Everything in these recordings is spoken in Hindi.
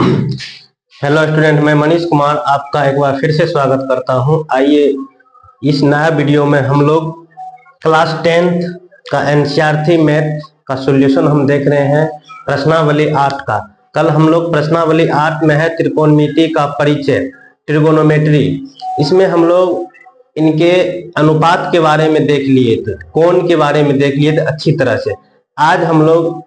हेलो स्टूडेंट, मैं मनीष कुमार आपका एक बार फिर से स्वागत करता हूं। आइए इस नया वीडियो में हम लोग क्लास 10th का एनसीईआरटी मैथ का सॉल्यूशन हम देख रहे हैं प्रश्नावली 8 का। कल हम लोग प्रश्नावली 8 में है त्रिकोणमिति का परिचय, ट्रिगोनोमेट्री। इसमें हम लोग इनके अनुपात के बारे में देख लिए थे, कोण के बारे में देख लिए थे अच्छी तरह से। आज हम लोग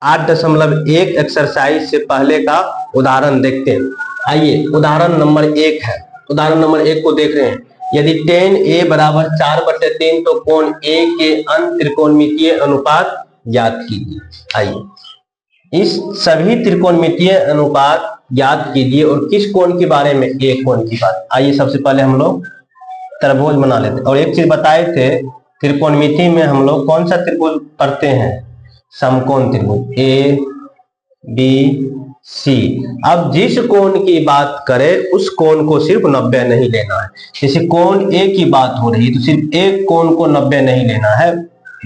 8.1 एक्सरसाइज से पहले का उदाहरण देखते हैं। आइए उदाहरण नंबर 1 है। उदाहरण नंबर 1 को देख रहे हैं। यदि tan a बराबर 4/3 तो कोण a के अंत त्रिकोणमितीय अनुपात ज्ञात कीजिए। आइए इस सभी त्रिकोणमितीय अनुपात ज्ञात कीजिए और किस कोण के बारे में, a कोण की बात। आइए सबसे पहले हम लोग त्रिभुज बना लेते हैं। और एक चीज बताए थे, त्रिकोणमिति में हम लोग कौन सा त्रिभुज पढ़ते हैं? समकोण त्रिभुज ए बी सी। अब जिस कोण की बात करें उस कोण को सिर्फ 90 नहीं लेना है। जैसे कोण ए की बात हो रही है तो सिर्फ एक कोण को 90 नहीं लेना है,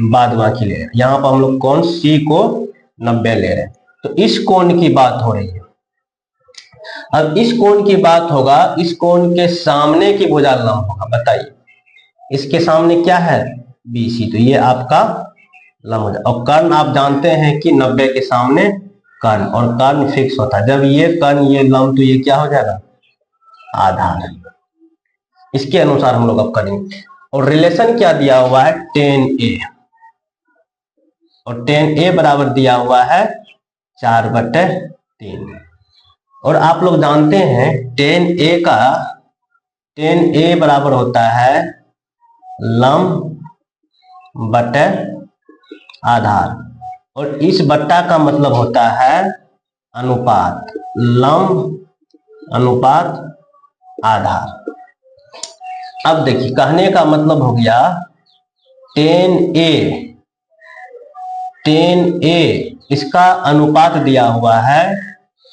बाद बाकी ले रहे हैं। यहाँ पर हम लोग कोण सी को 90 ले रहे हैं। तो इस कोण की बात हो रही है। अब इस कोण की बात होगा, इस कोण के सामने की भुजा लंब होगा। बताइए इसके सामने क्या है? बीसी। तो ये आपका लंब हो जाए। और कर्ण आप जानते हैं कि 90 के सामने कर्ण, और कर्ण फिक्स होता है। जब ये कर्ण ये लंब, तो ये क्या हो जाएगा? आधार। इसके अनुसार हम लोग अब करेंगे। और रिलेशन क्या दिया हुआ है? tan a। और tan a बराबर दिया हुआ है 4/3। और आप लोग जानते हैं tan a बराबर होता है लंब बटे आधार। और इस बट्टा का मतलब होता है अनुपात, लंब अनुपात आधार। अब देखिए कहने का मतलब हो गया tan a इसका अनुपात दिया हुआ है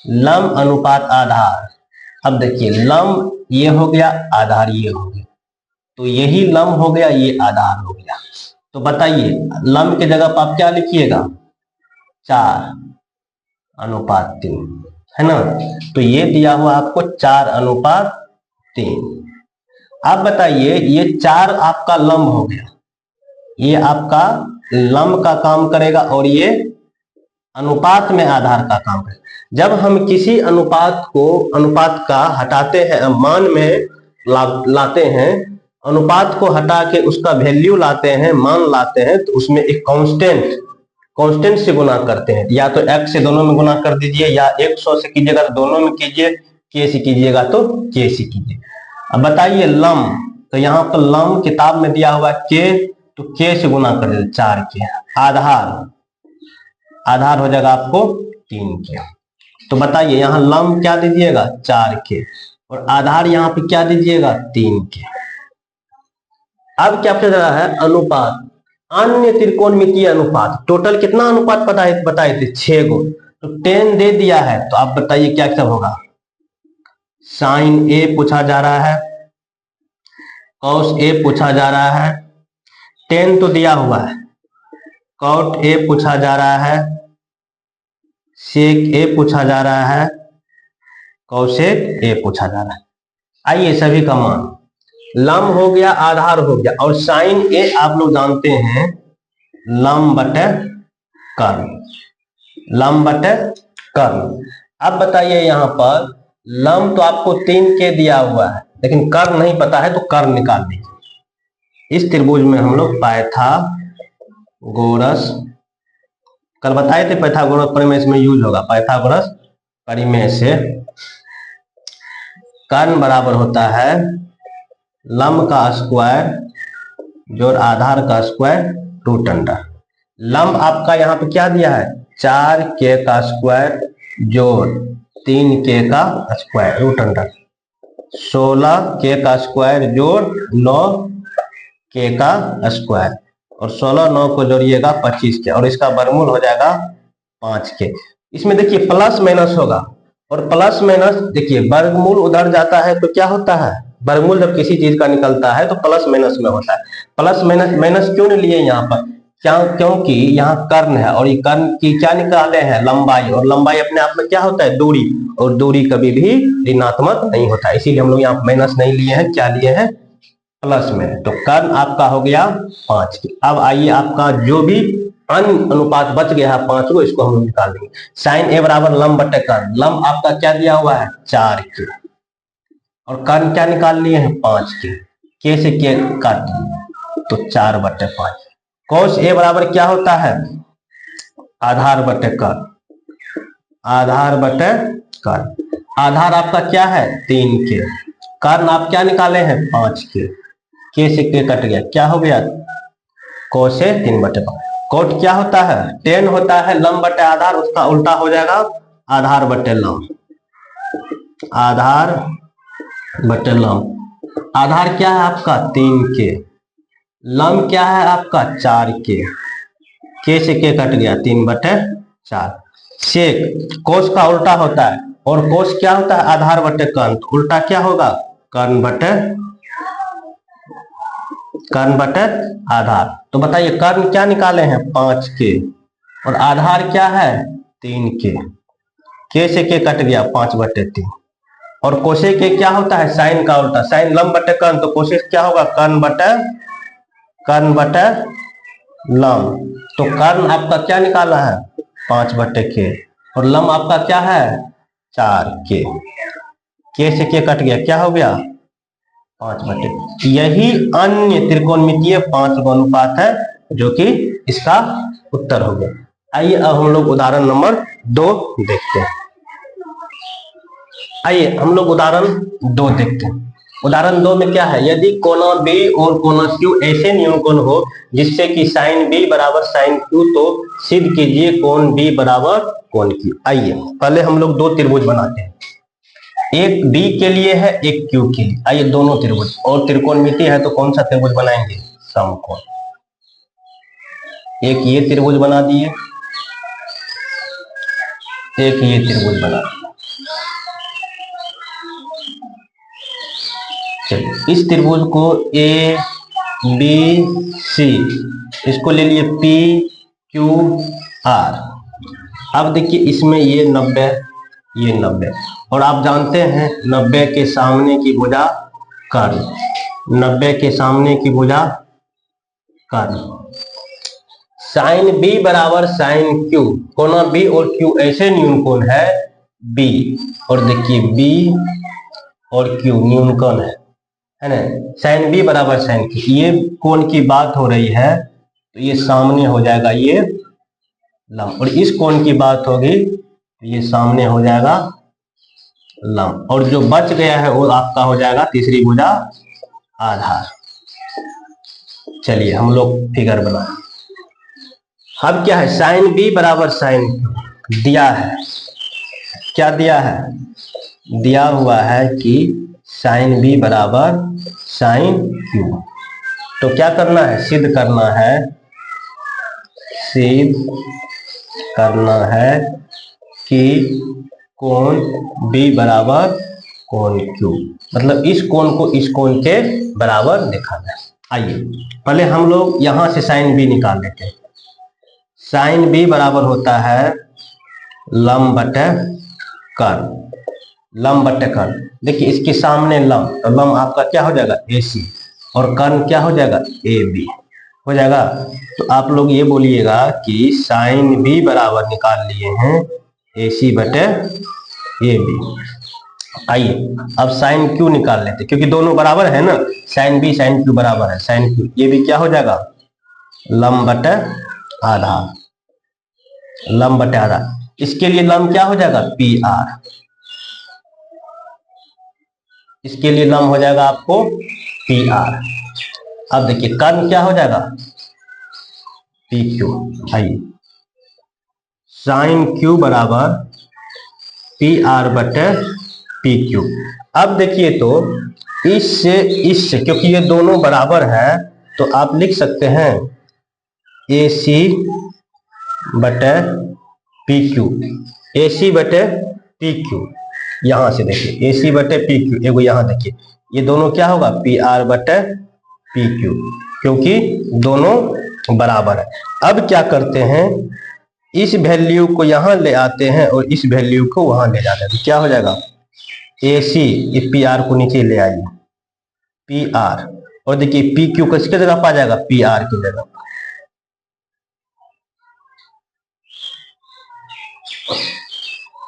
लंब अनुपात आधार। अब देखिए लंब ये हो गया, आधार ये हो गया, तो यही लंब हो गया, ये आधार हो गया। तो बताइए लंब के जगह पर आप क्या लिखिएगा? 4/3 है ना। तो ये दिया हुआ आपको 4/3। अब बताइए ये 4 आपका लंब हो गया, ये आपका लंब का काम करेगा और ये अनुपात में आधार का काम करेगा। जब हम किसी अनुपात का हटाते हैं, मान में लाते हैं, अनुपात को हटा के उसका वैल्यू लाते हैं, मान लाते हैं, तो उसमें एक कांस्टेंट से गुना करते हैं। या तो x से दोनों में गुना कर दीजिए, या 100 से कीजिएगा तो दोनों में कीजिए, k से कीजिएगा तो k से कीजिए। अब बताइए लंब, तो यहाँ पर लंब किताब में दिया हुआ k, तो k से गुना कर दीजिए 4k। आधार हो जाएगा आपको 3k। तो बताइए यहाँ लंब क्या दीजिएगा? 4k, और आधार यहाँ पे क्या दीजिएगा? 3k। अब क्या पूछा जा रहा है? अनुपात, अन्य त्रिकोणमितीय अनुपात। टोटल कितना अनुपात बताए थे? 6 गो। तो 10 दे दिया है, तो आप बताइए क्या सब होगा? साइन a पूछा जा रहा है, कॉस a पूछा जा रहा है, 10 तो दिया हुआ है, कॉट a पूछा जा रहा है, सेक a पूछा जा रहा है, कॉसेक a पूछा जा रहा है। आइए सभी का मान, लंब हो गया, आधार हो गया, और साइन ए आप लोग जानते हैं लंब बटे कर्ण, लंब बटे कर्ण। अब बताइए यहाँ पर लंब तो आपको 3k दिया हुआ है, लेकिन कर्ण नहीं पता है, तो कर्ण निकाल दीजिए। इस त्रिभुज में हम लोग पाइथागोरस, कल बताए थे पाइथागोरस परिमेय में यूज होगा। पाइथागोरस परिमेय से कर्ण बराबर होता है लंब का स्क्वायर जोड़ आधार का स्क्वायर रूट अंडर। लंब आपका यहाँ पे क्या दिया है? 4k का स्क्वायर जोड़ 3k का स्क्वायर रूट अंडर 16k का स्क्वायर जोड़ 9k का स्क्वायर, और 16 9 को जोड़िएगा 25k, और इसका वर्गमूल हो जाएगा 5k। इसमें देखिए प्लस माइनस होगा, और प्लस माइनस देखिए वर्गमूल उधर जाता है तो क्या होता है? वर्गमूल जब किसी चीज का निकलता है तो प्लस माइनस में होता है। प्लस माइनस क्यों नहीं लिए यहाँ पर? क्या, क्योंकि यहाँ कर्ण है और ये कर्ण की क्या निकाले हैं, लंबाई, और लंबाई अपने आप में क्या होता है, दूरी, और दूरी कभी भी ऋणात्मक नहीं होता, इसीलिए हम लोग यहाँ माइनस नहीं लिए हैं, क्या लिए हैं, प्लस में। तो कर्ण आपका हो गया 5 की। अब आइए आपका जो भी अन्य अनुपात बच गया है 5 को, इसको हम लोग निकाल देंगे। साइन ए बराबर लंब बटे कर्ण, लंब आपका क्या दिया हुआ है 4 के, और कर्ण क्या निकाल लिए हैं 5 के से के काट दिए तो 4 बटे 5। कोस ए बराबर क्या होता है, आधार बटे कर्ण, आधार बटे कर्ण, आधार आपका क्या है 3 के, कर्ण आप क्या निकाले हैं 5 के से के कट गया, क्या हो गया कोस से 3 बटे 5। कोट क्या होता है, टेन होता है लंब बटे आधार, उसका उल्टा हो जाएगा आधार बटे लंब, आधार बटे लंब। आधार क्या है आपका 3 के, लंब क्या है आपका 4 के से के कट गया 3 बटे 4। सेक कोस का उल्टा होता है, और कोस क्या होता है आधार बटे कर्ण, तो उल्टा क्या होगा कर्ण बटे आधार। तो बताइए कर्ण क्या निकाले हैं 5 के, और आधार क्या है 3 के से के कट गया 5 बटे 3। और कोशे के क्या होता है साइन का उल्टा, साइन लंब बटे कर्ण, तो कोशिश क्या होगा कर्ण बटे लंब। तो कर्ण आपका क्या निकाला है 5 बटे के, और लंब आपका क्या है 4 के से के कट गया, क्या हो गया 5 बटे। यही अन्य त्रिकोणमितीय 5 अनुपात है जो कि इसका उत्तर हो गया। आइए अब हम लोग उदाहरण नंबर 2 देखते हैं। आइए हम लोग उदाहरण 2 देखते हैं। उदाहरण 2 में क्या है, यदि कोना बी और कोना क्यू ऐसे न्यूनकोण हो जिससे कि साइन बी बराबर साइन क्यू, तो सिद्ध कीजिए कोण बी बराबर कोण क्यू। आइए पहले हम लोग 2 त्रिभुज बनाते हैं, एक बी के लिए है एक क्यू के लिए। आइए दोनों त्रिभुज, और त्रिकोणमिति है तो कौन सा त्रिभुज बनाएंगे, समकोण। एक ये त्रिभुज बना दिए, एक ये त्रिभुज बना दिए। चलिए इस त्रिभुज को ए बी सी, इसको ले लिए पी क्यू आर। अब देखिए इसमें ये 90, ये 90, और आप जानते हैं 90 के सामने की भुजा कर्ण, 90 के सामने की भुजा कर्ण। साइन बी बराबर साइन क्यू, कोना बी और क्यू ऐसे न्यूनकोण है बी, और देखिए बी और क्यू न्यूनकोण है ना। साइन बी बराबर साइन क्यू, ये कोण की बात हो रही है तो ये सामने हो जाएगा ये लंब, और इस कोण की बात होगी तो ये सामने हो जाएगा लंब, और जो बच गया है वो आपका हो जाएगा तीसरी भुजा आधार। चलिए हम लोग फिगर बनाए। अब क्या है, साइन बी बराबर साइन क्यू दिया है, क्या दिया है, दिया हुआ है कि साइन बी बराबर साइन क्यू। तो क्या करना है, सिद्ध करना है, सिद्ध करना है कि कोण B बराबर कोण Q, मतलब इस कोण को इस कोण के बराबर दिखाना है। आइए पहले हम लोग यहां से साइन B निकाल लेते हैं। साइन B बराबर होता है लंब बटे कर्ण, लंब बटे कर्ण। देखिए इसके सामने लंब, तो लंब आपका क्या हो जाएगा AC, और कर्ण क्या हो जाएगा AB हो जाएगा। तो आप लोग ये बोलिएगा कि साइन B बराबर निकाल लिए हैं AC बटे AB। आइए अब साइन Q निकाल लेते, क्योंकि दोनों बराबर है ना, साइन B साइन Q बराबर है, साइन Q ये भी क्या हो जाएगा लंब बटे आधार, लंब बटे आधार। इसके लिए लंब क्या हो जाएगा PR, इसके लिए लंब हो जाएगा आपको PR। अब देखिए कर्ण क्या हो जाएगा PQ। आइए साइन Q बराबर PR बटे PQ। अब देखिए तो इससे क्योंकि ये दोनों बराबर है तो आप लिख सकते हैं AC बटे PQ, AC बटे PQ। यहां से देखिए AC बटे PQ, एगो यहां देखिए ये दोनों क्या होगा PR बटे PQ, क्योंकि दोनों बराबर है। अब क्या करते हैं, इस वैल्यू को यहां ले आते हैं और इस वैल्यू को वहां ले जाते हैं, तो क्या हो जाएगा, AC पी आर को नीचे ले आइए, पी आर, और देखिए पी क्यू किसके जगह पा जाएगा, पी आर की जगह।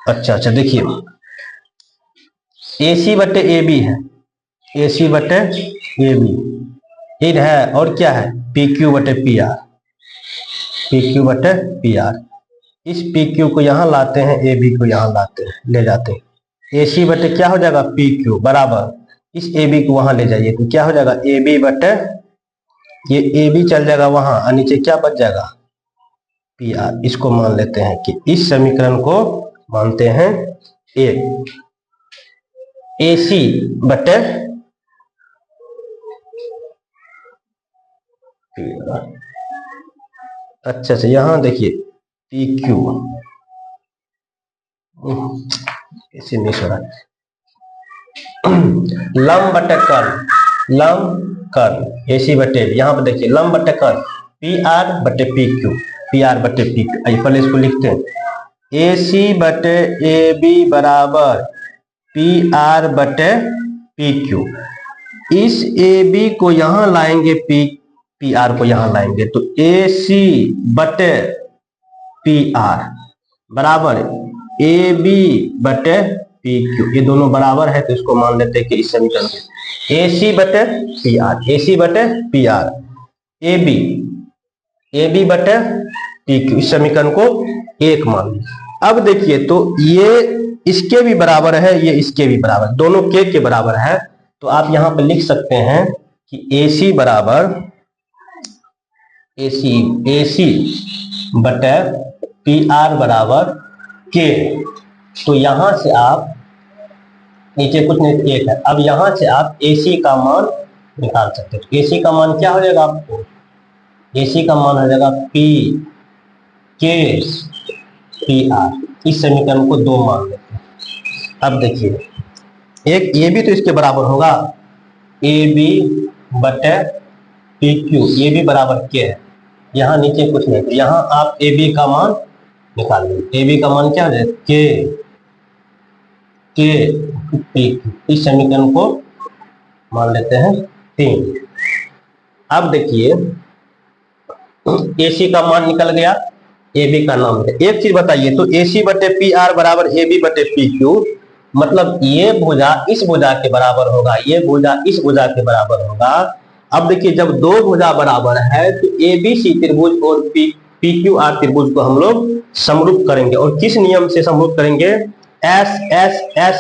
अच्छा देखिए, AC बटे ए बी है, AC बटे ए बी इन है, और क्या है, पी क्यू बटे पी आर, पी क्यू बटे पी आर। इस पी क्यू को यहां लाते हैं, ए बी को यहां लाते हैं, ले जाते हैं, AC बटे क्या हो जाएगा, पी क्यू बराबर, इस ए बी को वहां ले जाइए तो क्या हो जाएगा, ए बी बटे, ये ए बी चल जाएगा वहां और नीचे क्या बच जाएगा, पी आर। इसको मान लेते हैं कि इस समीकरण को मानते हैं एक, AC बटे अच्छा यहां देखिए पी क्यू, ऐसे नहीं हो रहा, लंब बटे कर्ल, लंब कर्ल AC बटे, यहां पर देखिए लंब बटे कर्ल पी आर बटे पी क्यू, पी आर बटे पी क्यू। आइए पहले इसको लिखते हैं, AC बटे ए बी बराबर पी आर बटे पी क्यू। इस ए बी को यहां लाएंगे, पी आर को यहां लाएंगे, तो AC बटे पी आर बराबर ए बी बटे पी क्यू, ये दोनों बराबर है तो इसको मान लेते हैं कि इस समीकरण में AC बटे पी आर, AC बटे पी आर, ए बी बटे पी क्यू, इस समीकरण को एक मान लिया। अब देखिए तो ये इसके भी बराबर है, ये इसके भी बराबर, दोनों के बराबर है, तो आप यहां पे लिख सकते हैं कि AC बराबर AC बटे पी आर बराबर के। तो यहां से आप नीचे कुछ नहीं, एक है, अब यहां से आप AC का मान निकाल सकते हो। AC का मान क्या हो जाएगा आपको, AC का मान हो जाएगा पी के पी आर। इस समीकरण को दो मान लेते हैं। अब देखिए, एक ये भी तो इसके बराबर होगा, ए बी बटे पी क्यू, ये भी बराबर के है, यहाँ नीचे कुछ नहीं, तो यहाँ आप ए बी का मान निकाल लीजिए। ए बी का मान क्या है, के पी क्यू। इस समीकरण को मान लेते हैं 3। अब देखिए AC का मान निकल गया, AB का नाम है। एक चीज बताइए, तो AC बटे पी आर बराबर AB बटे पी क्यू, मतलब ये भुजा इस भुजा के बराबर होगा, ये भुजा इस भुजा के बराबर होगा। अब देखिए जब दो भुजा बराबर है तो ABC त्रिभुज और PQR त्रिभुज को हम लोग समरूप करेंगे, और किस नियम से समरूप करेंगे, S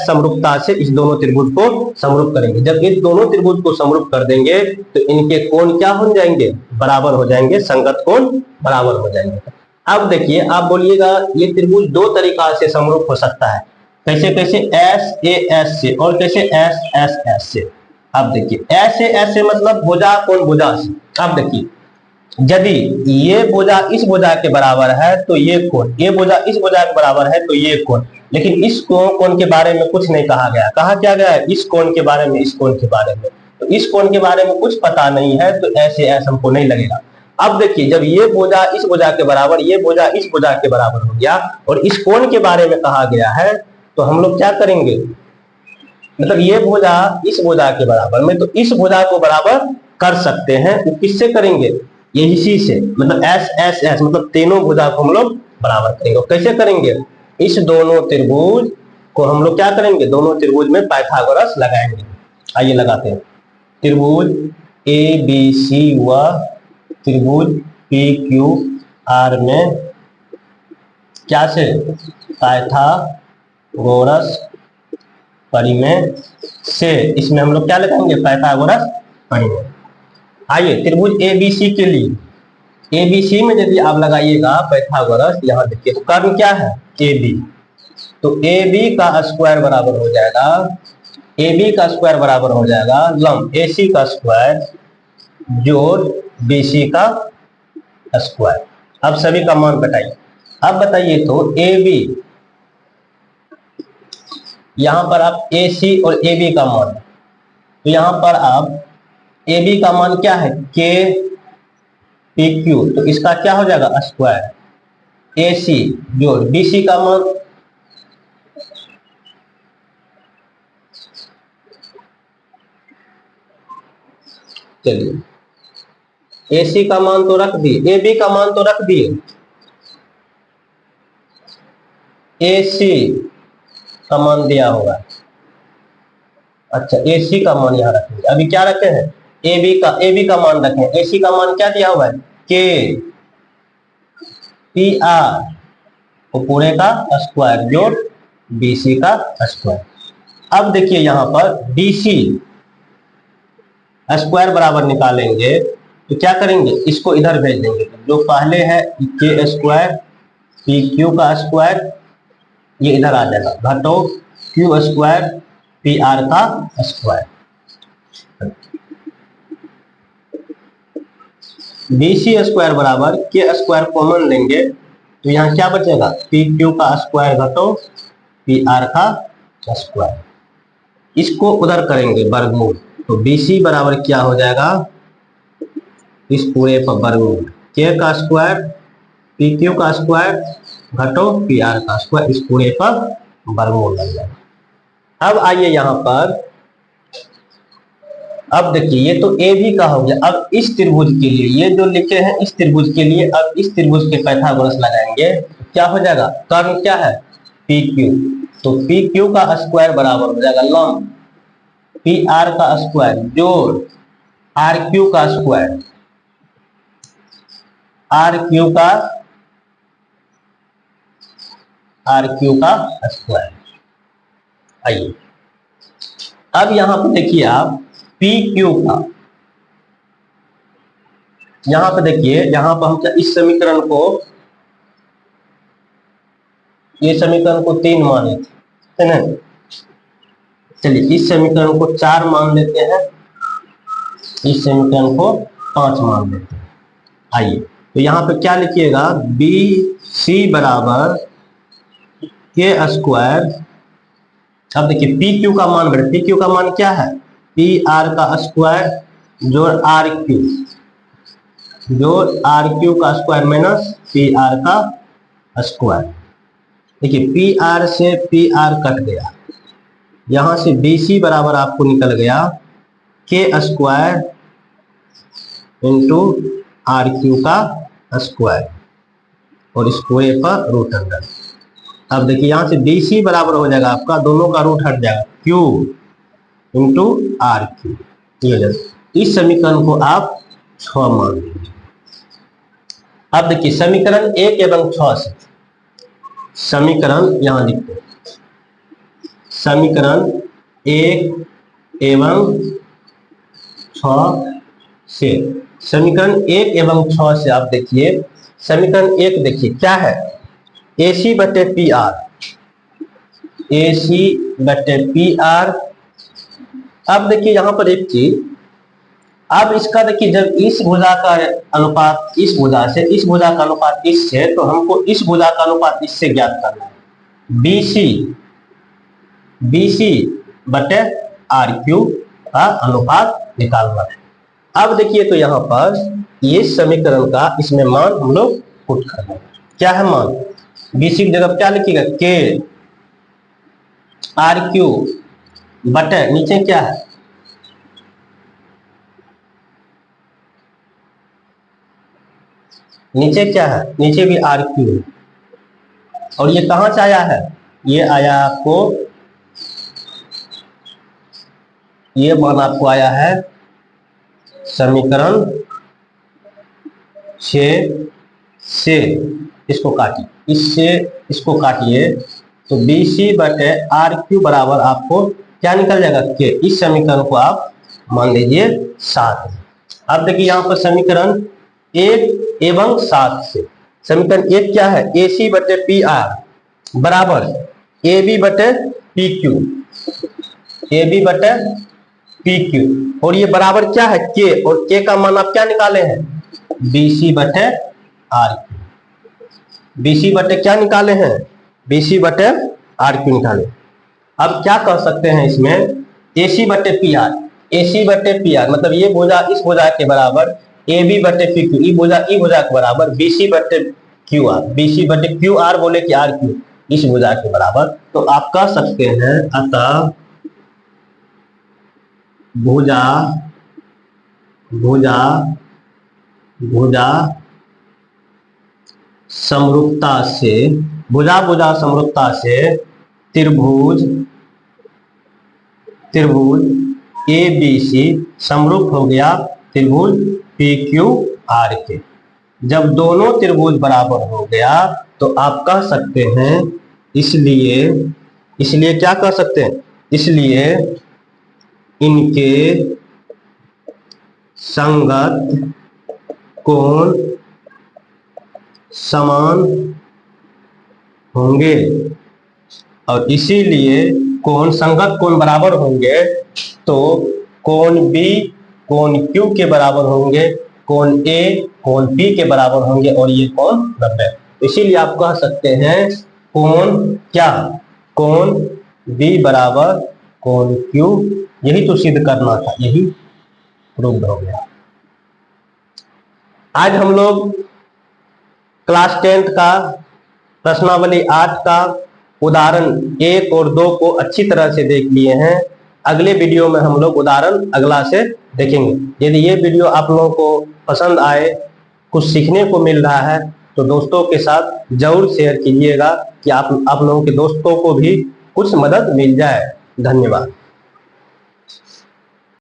समरूपता से इस दोनों त्रिभुज को समरूप करेंगे। जब इस दोनों त्रिभुज को समरूप कर देंगे तो इनके कोण क्या हो जाएंगे, बराबर हो जाएंगे, संगत कोण बराबर हो जाएंगे। अब देखिए आप बोलिएगा ये त्रिभुज दो तरीका से समरूप हो सकता है, कैसे कैसे, SAS से और कैसे SSS से। अब देखिए SAS से मतलब भुजा कोण भुजा से। अब देखिए यदि ये भुजा इस भुजा के बराबर है तो ये कोण, ये भुजा इस भुजा के बराबर है तो ये कोण, लेकिन इस कोण के बारे में कुछ नहीं कहा गया। कहा क्या गया है, इस कोण के बारे में, इस कोण के बारे में, तो इस कोण के बारे में कुछ पता नहीं है तो ऐसे हमको नहीं लगेगा। अब देखिए जब ये भुजा इस भुजा के बराबर, ये भुजा इस भुजा के बराबर हो गया और इस कोण के बारे में कहा गया है, तो हम लोग क्या करेंगे, मतलब ये भुजा इस भुजा के बराबर में, तो इस भुजा को बराबर कर सकते हैं। वो किससे करेंगे, ये इसी से, मतलब SSS, मतलब तीनों भुजा को हम लोग बराबर करेंगे। कैसे करेंगे, इस दोनों त्रिभुज को हम लोग क्या करेंगे, दोनों त्रिभुज में पाइथागोरस लगाएंगे। आइए लगाते हैं, त्रिभुज ABC व त्रिभुज PQR में क्या से, पाइथागोरस परिमेय से, इसमें हम लोग क्या लगाएंगे, पाइथागोरस परिमेय। आइए त्रिभुज ABC के लिए, ABC में यदि आप लगाइएगा पाइथागोरस, यहाँ देखिए कर्ण क्या है, AB, तो AB का स्क्वायर बराबर हो जाएगा, AB का स्क्वायर बराबर हो जाएगा लंब AC का स्क्वायर जोड़ BC का स्क्वायर। अब सभी का मान बताइए। अब बताइए तो AB, यहां पर आप AC और AB का मान, तो यहां पर आप AB का मान क्या है, K पी क्यू, तो इसका क्या हो जाएगा स्क्वायर ए सी जोड़ बी सी का मान, चलिए ए सी का मान तो रख दिए, ए बी का मान तो रख दिए, ए सी का मान दिया होगा। अच्छा ए सी का मान यहाँ रखेंगे, अभी क्या रखे हैं ए बी का मान रखें, ए सी का मान क्या दिया हुआ है के पी आर तो पूरे का स्क्वायर जोड़ बी सी का स्क्वायर। अब देखिए यहाँ पर बी सी स्क्वायर बराबर निकालेंगे तो क्या करेंगे, इसको इधर भेज देंगे, जो पहले है के स्क्वायर पी क्यू का स्क्वायर ये इधर आ जाएगा, घटो क्यू स्क्वायर पी आर का स्क्वायर। बी सी स्क्वायर बराबर के स्क्वायर कॉमन लेंगे तो यहाँ क्या बचेगा, पी क्यू का स्क्वायर घटो पी आर का स्क्वायर, इसको उधर करेंगे वर्गमूल, तो बी सी बराबर क्या हो जाएगा, इस पूरे पर वर्गमूल के का स्क्वायर पी क्यू का स्क्वायर घटो पी आर का स्क्वायर, इस पूरे पर वर्गमूल लग जाएगा। अब आइए यहाँ पर, अब देखिए ये तो ए भी का हो गया, अब इस त्रिभुज के लिए ये जो लिखे हैं इस त्रिभुज के लिए, अब इस त्रिभुज के पाइथागोरस लगाएंगे तो क्या हो जाएगा, कर्ण क्या है पी क्यू, तो पी क्यू का स्क्वायर बराबर हो जाएगा लंब पी आर का स्क्वायर जोड़ आर क्यू का स्क्वायर, आर क्यू का स्क्वायर। आइए अब यहां पर देखिए आप पी क्यू का, यहां पर देखिए, यहां पर हम क्या इस समीकरण को, ये समीकरण को 3 माने थे ना, चलिए इस समीकरण को 4 मान लेते हैं, इस समीकरण को 5 मान लेते हैं। आइए तो यहाँ पे क्या लिखिएगा, बी सी बराबर के स्क्वायर, अब देखिए पी क्यू का मान बढ़े, पी क्यू का मान क्या है पी आर का स्क्वायर जोड़ आर क्यू का स्क्वायर माइनस पी आर का स्क्वायर। देखिए पी आर से पी आर कट गया, यहां से बी सी बराबर आपको निकल गया के स्क्वायर इंटू आर क्यू का स्क्वायर और इस पूरे पर रूट अंडर। अब देखिए यहां से बी सी बराबर हो जाएगा आपका, दोनों का रूट हट जाएगा, क्यू इंटू आर क्यू, ये हो जाएगा। इस समीकरण को आप 6 मान लीजिए। अब देखिए समीकरण 1 एवं 6 से, समीकरण यहां लिखते हैं, समीकरण 1 एवं 6 से, समीकरण 1 एवं 6 से आप देखिए, समीकरण 1 देखिए क्या है, ए सी बटे पी आर, ए सी बटे पी आर। अब देखिए यहां पर एक चीज, अब इसका देखिए जब इस भुजा का अनुपात इस भुजा से, इस भुजा का अनुपात इससे, तो हमको इस भुजा का अनुपात इससे ज्ञात करना है, बी सी बटे आर क्यू का अनुपात निकालना है। अब देखिए तो यहाँ पर ये समीकरण का इसमें मान हम लोग पुट कर देंगे, क्या है मान, बी सी की जगह क्या लिखिएगा के आर क्यू बटे नीचे क्या है, नीचे क्या है, नीचे भी आर क्यू है, और ये कहां से आया है, ये आया आपको, ये मान आपको आया है समीकरण 6 से, इसको काटिए, इससे इसको काटिए तो बी सी बटे आर क्यू बराबर आपको क्या निकल जाएगा के, इस समीकरण को आप मान लीजिए 7। अब देखिए यहाँ पर समीकरण 1 एवं 7 से, समीकरण 1 क्या है, ए सी बटे पी आर बराबर ए बी बटे पी क्यू, ए बी बटे पी क्यू, और ये बराबर क्या है के, और के का मान आप क्या निकाले हैं बी सी बटे आर क्यू, बी सी बटे क्या निकाले हैं बी सी बटे आर क्यू निकाले। अब क्या कह सकते हैं इसमें, ए सी बटे पी आर, ए सी बटे पी आर मतलब ये भुजा इस भुजा के बराबर, ए बी बटे पी क्यू, ई भुजा के बराबर बी सी बटे क्यू आर, बी सी बटे क्यू आर बोले कि आर क्यू, इस भुजा के बराबर। तो आप कह सकते हैं अतः भुजा भुजा भुजा समरूपता से, भुजा भुजा समरूपता से त्रिभुज त्रिभुज ए बी सी समरूप हो गया त्रिभुज पी क्यू आर के। जब दोनों त्रिभुज बराबर हो गया तो आप कह सकते हैं, इसलिए क्या कह सकते हैं, इसलिए इनके संगत कोण समान होंगे, और इसीलिए कोण संगत कोण बराबर होंगे तो कोण बी कोण क्यू के बराबर होंगे, कोण ए कोण पी के बराबर होंगे, और ये कोण 90। इसीलिए आप कह सकते हैं कोण क्या, कोण बी बराबर कोण क्यू। यही तो सिद्ध करना था, यही प्रूव हो गया। आज हम लोग क्लास 10 का प्रश्नावली 8 का उदाहरण 1 और 2 को अच्छी तरह से देख लिए हैं। अगले वीडियो में हम लोग उदाहरण अगला से देखेंगे। यदि ये वीडियो आप लोगों को पसंद आए, कुछ सीखने को मिल रहा है, तो दोस्तों के साथ जरूर शेयर कीजिएगा कि आप लोगों के दोस्तों को भी कुछ मदद मिल जाए। धन्यवाद।